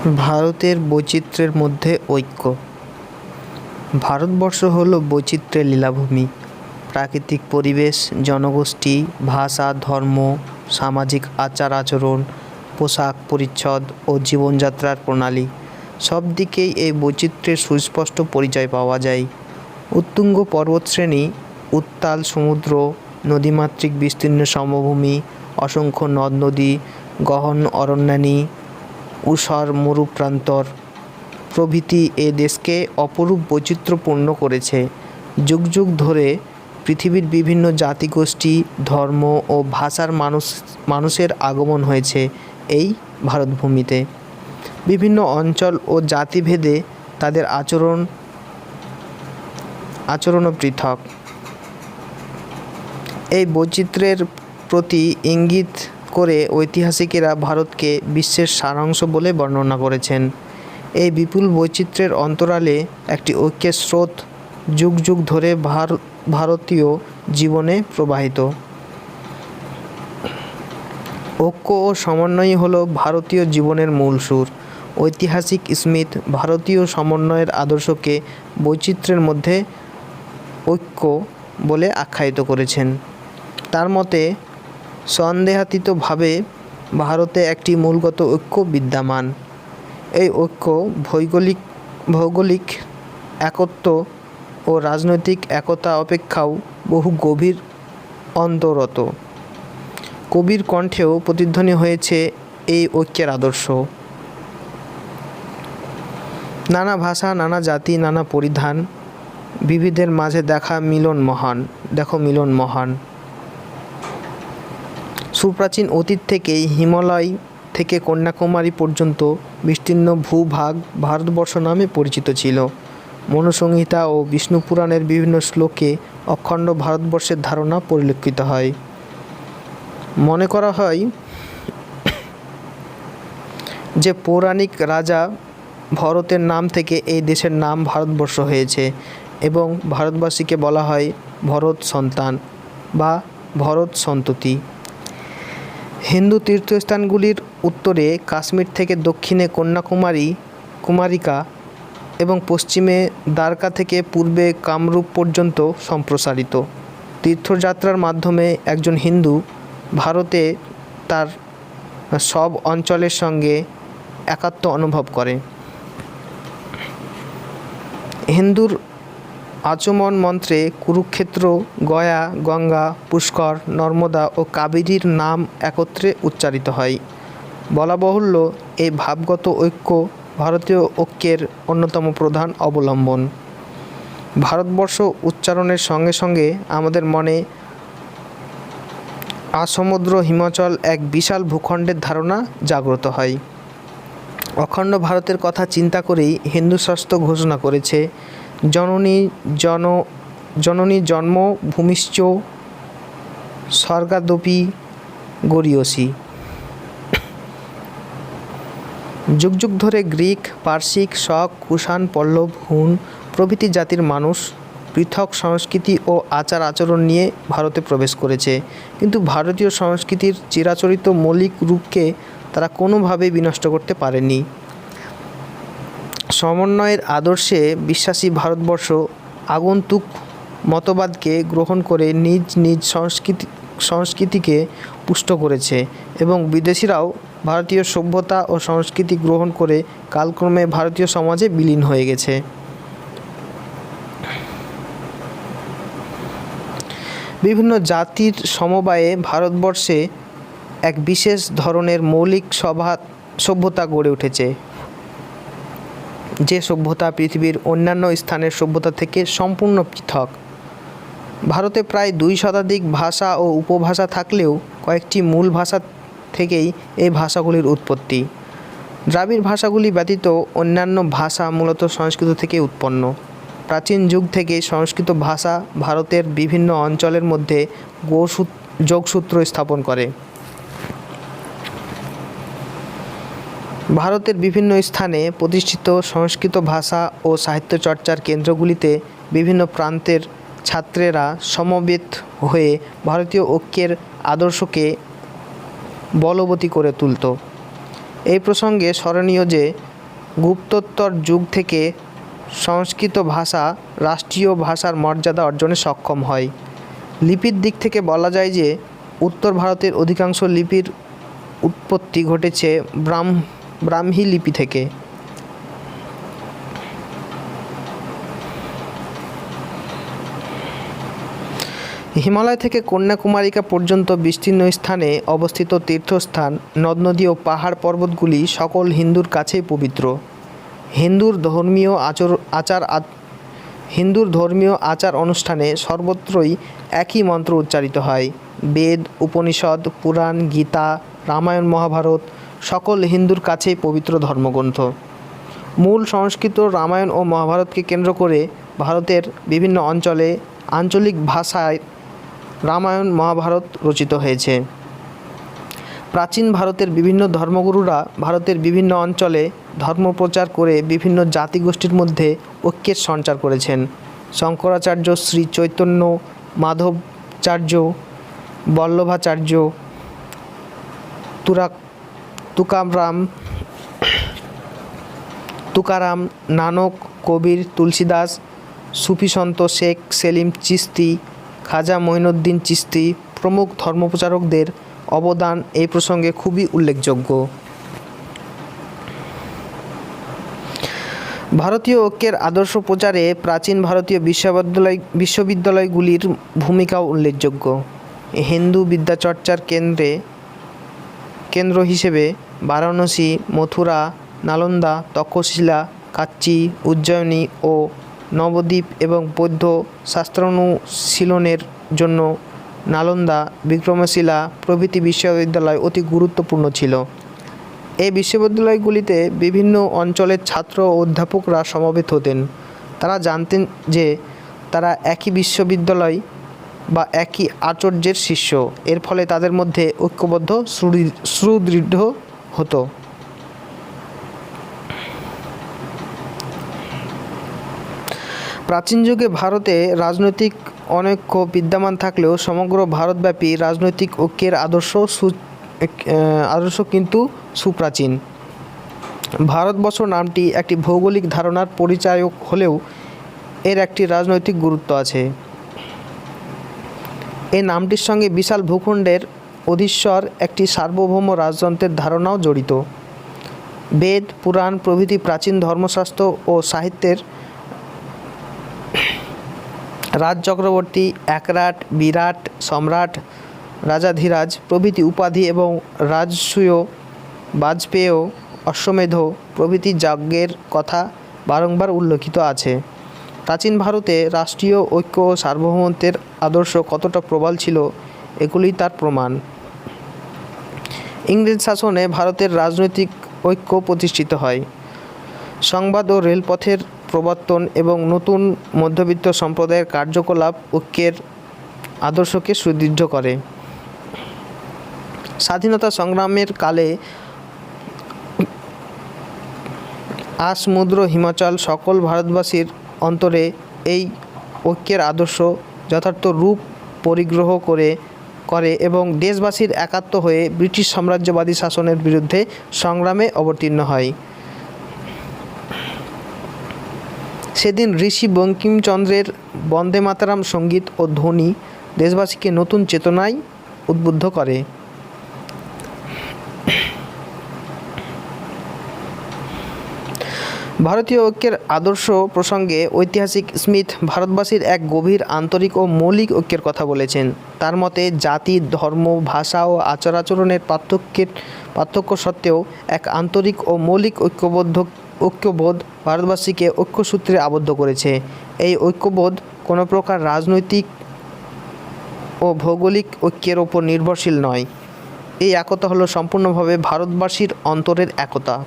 ভারতের বৈচিত্র্যের মধ্যে ঐক্য। ভারতবর্ষ হলো বৈচিত্র্যের লীলাভূমি। প্রাকৃতিক পরিবেশ, জনগোষ্ঠী, ভাষা, ধর্ম, সামাজিক আচার আচরণ, পোশাক পরিচ্ছদ ও জীবনযাত্রার প্রণালী সব দিকেই এই বৈচিত্র্যের সুস্পষ্ট পরিচয় পাওয়া যায়। উত্তুঙ্গ পর্বতশ্রেণী, উত্তাল সমুদ্র, নদীমাতৃক বিস্তীর্ণ সমভূমি, অসংখ্য নদ নদী, গহন অরণ্যানী, ঊষর মরুপ্রান্তর প্রভৃতি এ দেশকে অপরূপ বৈচিত্র্যপূর্ণ করেছে। যুগ যুগ ধরে পৃথিবীর বিভিন্ন জাতিগোষ্ঠী, ধর্ম ও ভাষার মানুষের আগমন হয়েছে এই ভারতভূমিতে। বিভিন্ন অঞ্চল ও জাতিভেদে তাদের আচরণও পৃথক। এই বৈচিত্র্যের প্রতি ইঙ্গিত করে ঐতিহাসিকেরা ভারতকে বিশ্বের সারাংশ বলে বর্ণনা করেছেন। এই বিপুল বৈচিত্র্যের অন্তরালে একটি ঐক্যের স্রোত যুগ যুগ ধরে ভারতীয় জীবনে প্রবাহিত। ঐক্য ও সমন্বয়ই হলো ভারতীয় জীবনের মূল সুর। ঐতিহাসিক স্মিথ ভারতীয় সমন্বয়ের আদর্শকে বৈচিত্র্যের মধ্যে ঐক্য বলে আখ্যায়িত করেছেন। তার মতে, সন্দেহাতীতভাবে ভারতে একটি মূলগত ঐক্য বিদ্যমান। এই ঐক্য ভৌগোলিক একত্ব ও রাজনৈতিক একতা অপেক্ষাও বহু গভীর অন্তরত। কবির কণ্ঠেও প্রতিধ্বনি হয়েছে এই ঐক্যের আদর্শ। নানা ভাষা, নানা জাতি, নানা পরিধান, বিবিধের মাঝে দেখো মিলন মহান। সুপ্রাচীন অতীত থেকেই হিমালয় থেকে কন্যাকুমারী পর্যন্ত বিস্তীর্ণ ভূভাগ ভারতবর্ষ নামে পরিচিত ছিল। মনুসংহিতা ও বিষ্ণু পুরাণের বিভিন্ন শ্লোকে অখণ্ড ভারতবর্ষের ধারণা পরিলক্ষিত হয়। মনে করা হয় যে পৌরাণিক রাজা ভরতের নাম থেকে এই দেশের নাম ভারতবর্ষ হয়েছে এবং ভারতবাসীকে বলা হয় ভরত সন্তান বা ভরত সন্ততি। হিন্দু তীর্থস্থানগুলির উত্তরে কাশ্মীর থেকে দক্ষিণে কুমারিকা এবং পশ্চিমে দ্বারকা থেকে পূর্বে কামরূপ পর্যন্ত সম্প্রসারিত। তীর্থযাত্রার মাধ্যমে একজন হিন্দু ভারতে তার সব অঞ্চলের সঙ্গে একাত্ম অনুভব করে। হিন্দুর আচমন মন্ত্রে কুরুক্ষেত্র, গয়া, গঙ্গা, পুষ্কর, নর্মদা ও কাবেরীর নাম একত্রে উচ্চারিত হয়। বলা বাহুল্য, এই ভাবগত ঐক্য ভারতীয় ঐক্যের অন্যতম প্রধান অবলম্বন। ভারতবর্ষ উচ্চারণের সঙ্গে সঙ্গে আমাদের মনে আসমুদ্র হিমাচল এক বিশাল ভূখণ্ডের ধারণা জাগ্রত হয়। অখণ্ড ভারতের কথা চিন্তা করেই হিন্দু শাস্ত্র ঘোষণা করেছে, জননী জন্মভূমিশ্চ স্বর্গাদপি গরীয়সী। যুগ যুগ ধরে গ্রিক, পার্সিক, শক, কুষাণ, পল্লব, হুন প্রভৃতি জাতির মানুষ পৃথক সংস্কৃতি ও আচার আচরণ নিয়ে ভারতে প্রবেশ করেছে, কিন্তু ভারতীয় সংস্কৃতির চিরাচরিত মৌলিক রূপকে তারা কোনোভাবেই বিনষ্ট করতে পারেনি। সমন্বয়ের আদর্শে বিশ্বাসী ভারতবর্ষ আগন্তুক মতবাদকে গ্রহণ করে নিজ নিজ সংস্কৃতিকে পুষ্ট করেছে এবং বিদেশিরাও ভারতীয় সভ্যতা ও সংস্কৃতি গ্রহণ করে কালক্রমে ভারতীয় সমাজে বিলীন হয়ে গেছে। বিভিন্ন জাতির সমবায়ে ভারতবর্ষে এক বিশেষ ধরনের মৌলিক সভ্যতা গড়ে উঠেছে, যে সভ্যতা পৃথিবীর অন্যান্য স্থানের সভ্যতা থেকে সম্পূর্ণ পৃথক। ভারতে প্রায় 2 শতাধিক ভাষা ও উপভাষা থাকলেও কয়েকটি মূল ভাষা থেকেই এই ভাষাগুলির উৎপত্তি। দ্রাবিড় ভাষাগুলি ব্যতীত অন্যান্য ভাষা মূলত সংস্কৃত থেকে উৎপন্ন। প্রাচীন যুগ থেকে সংস্কৃত ভাষা ভারতের বিভিন্ন অঞ্চলের মধ্যে যোগসূত্র স্থাপন করে। ভারতের বিভিন্ন স্থানে প্রতিষ্ঠিত সংস্কৃত ভাষা ও সাহিত্য চর্চার কেন্দ্রগুলিতে বিভিন্ন প্রান্তের ছাত্রেরা সমবেত হয়ে ভারতীয় ঐক্যের আদর্শকে বলবতী করে তুলত। এই প্রসঙ্গে স্মরণীয় যে গুপ্তোত্তর যুগ থেকে সংস্কৃত ভাষা রাষ্ট্রীয় ভাষার মর্যাদা অর্জনে সক্ষম হয়। লিপির দিক থেকে বলা যায় যে উত্তর ভারতের অধিকাংশ লিপির উৎপত্তি ঘটেছে ব্রাহ্মী লিপি থেকে। হিমালয় থেকে কন্যাকুমারিকা পর্যন্ত বিস্তীর্ণ স্থানে অবস্থিত তীর্থস্থান, নদ নদী ও পাহাড় পর্বতগুলি সকল হিন্দুর কাছেই পবিত্র। হিন্দুর ধর্মীয় আচার অনুষ্ঠানে সর্বত্রই একই মন্ত্র উচ্চারিত হয়। বেদ, উপনিষদ, পুরাণ, গীতা, রামায়ণ, মহাভারত সকল হিন্দুর কাছেই পবিত্র ধর্মগ্রন্থ। মূল সংস্কৃত রামায়ণ ও মহাভারতকে কেন্দ্র করে ভারতের বিভিন্ন অঞ্চলে আঞ্চলিক ভাষায় রামায়ণ মহাভারত রচিত হয়েছে। প্রাচীন ভারতের বিভিন্ন ধর্মগুরুরা ভারতের বিভিন্ন অঞ্চলে ধর্মপ্রচার করে বিভিন্ন জাতিগোষ্ঠীর মধ্যে ঐক্যের সঞ্চার করেছেন। শঙ্করাচার্য, শ্রী চৈতন্য, মাধবাচার্য, বল্লভাচার্য, তুকারাম, নানক, কবির, তুলসীদাস, সুফি সন্ত শেখ সেলিম চিশতি, খাজা মঈনুদ্দিন চিশতি প্রমুখ ধর্মপ্রচারকদের অবদান এই প্রসঙ্গে খুবই উল্লেখযোগ্য। ভারতীয় ঐক্যের আদর্শ প্রচারে প্রাচীন ভারতীয় বিশ্ববিদ্যালয়গুলির ভূমিকাও উল্লেখযোগ্য। হিন্দু বিদ্যাচর্চার কেন্দ্র হিসেবে বারাণসী, মথুরা, নালন্দা, তক্ষশিলা, কাচ্চি, উজ্জয়িনী ও নবদ্বীপ এবং বৌদ্ধ শাস্ত্রানুশীলনের জন্য নালন্দা, বিক্রমশিলা প্রভৃতি বিশ্ববিদ্যালয় অতি গুরুত্বপূর্ণ ছিল। এই বিশ্ববিদ্যালয়গুলিতে বিভিন্ন অঞ্চলের ছাত্র ও অধ্যাপকরা সমবেত হতেন। তারা জানতেন যে তারা একই বিশ্ববিদ্যালয় বা একই আচার্যের শিষ্য। এর ফলে তাদের মধ্যে ঐক্যবদ্ধ সুদৃঢ় হতো। প্রাচীন যুগে ভারতে রাজনৈতিক অনৈক্য বিদ্যমান থাকলেও সমগ্র ভারতব্যাপী রাজনৈতিক ঐক্যের আদর্শ কিন্তু সুপ্রাচীন। ভারতবর্ষ নামটি একটি ভৌগোলিক ধারণার পরিচায়ক হলেও এর একটি রাজনৈতিক গুরুত্ব আছে। এই নামটির সঙ্গে বিশাল ভূখণ্ডের অধীশ্বর একটি সার্বভৌম রাজতন্ত্রের ধারণাও জড়িত। বেদ, পুরাণ প্রভৃতি প্রাচীন ধর্মশাস্ত্র ও সাহিত্যের রাজ চক্রবর্তী, একরাট, বিরাট, সম্রাট, রাজাধিরাজ প্রভৃতি উপাধি এবং রাজসূয়, বাজপেয়, অশ্বমেধ প্রভৃতি যজ্ঞের কথা বারংবার উল্লেখিত আছে। প্রাচীন ভারতে রাষ্ট্রীয় ঐক্য ও সার্বভৌমত্বের আদর্শ কতটা প্রবল ছিল এগুলি তার প্রমাণ। ইংরেজ শাসনে ভারতের রাজনৈতিক ঐক্য প্রতিষ্ঠিত হয়। সংবাদ ও রেলপথের প্রবর্তন এবং নতুন মধ্যবিত্ত সম্প্রদায়ের কার্যকলাপ ঐক্যের আদর্শকে সুদৃঢ় করে। স্বাধীনতা সংগ্রামের কালে আসমুদ্র হিমাচল সকল ভারতবাসীর অন্তরে এই ঐক্যের আদর্শ যথার্থ রূপ পরিগ্রহ করে এবং দেশবাসীর একাত্ম হয়ে ব্রিটিশ সাম্রাজ্যবাদী শাসনের বিরুদ্ধে সংগ্রামে অবতীর্ণ হয়। সেদিন ঋষি বঙ্কিমচন্দ্রের বন্দে মাতরম সঙ্গীত ও ধ্বনি দেশবাসীকে নতুন চেতনায় উদ্বুদ্ধ করে। ভারতীয় ঐক্যের আদর্শ প্রসঙ্গে ঐতিহাসিক স্মিথ ভারতবাসীর এক গভীর, আন্তরিক ও মৌলিক ঐক্যের কথা বলেছেন। তার মতে জাতি, ধর্ম, ভাষা ও আচার-আচরণের পার্থক্য সত্ত্বেও এক আন্তরিক ও মৌলিক ঐক্যবোধ ভারতবাসীকে ঐক্যসূত্রে আবদ্ধ করেছে। এই ঐক্যবোধ কোনো প্রকার রাজনৈতিক ও ভৌগোলিক ঐক্যের ওপর নির্ভরশীল নয়। এই একতা হলো সম্পূর্ণভাবে ভারতবাসীর অন্তরের একতা।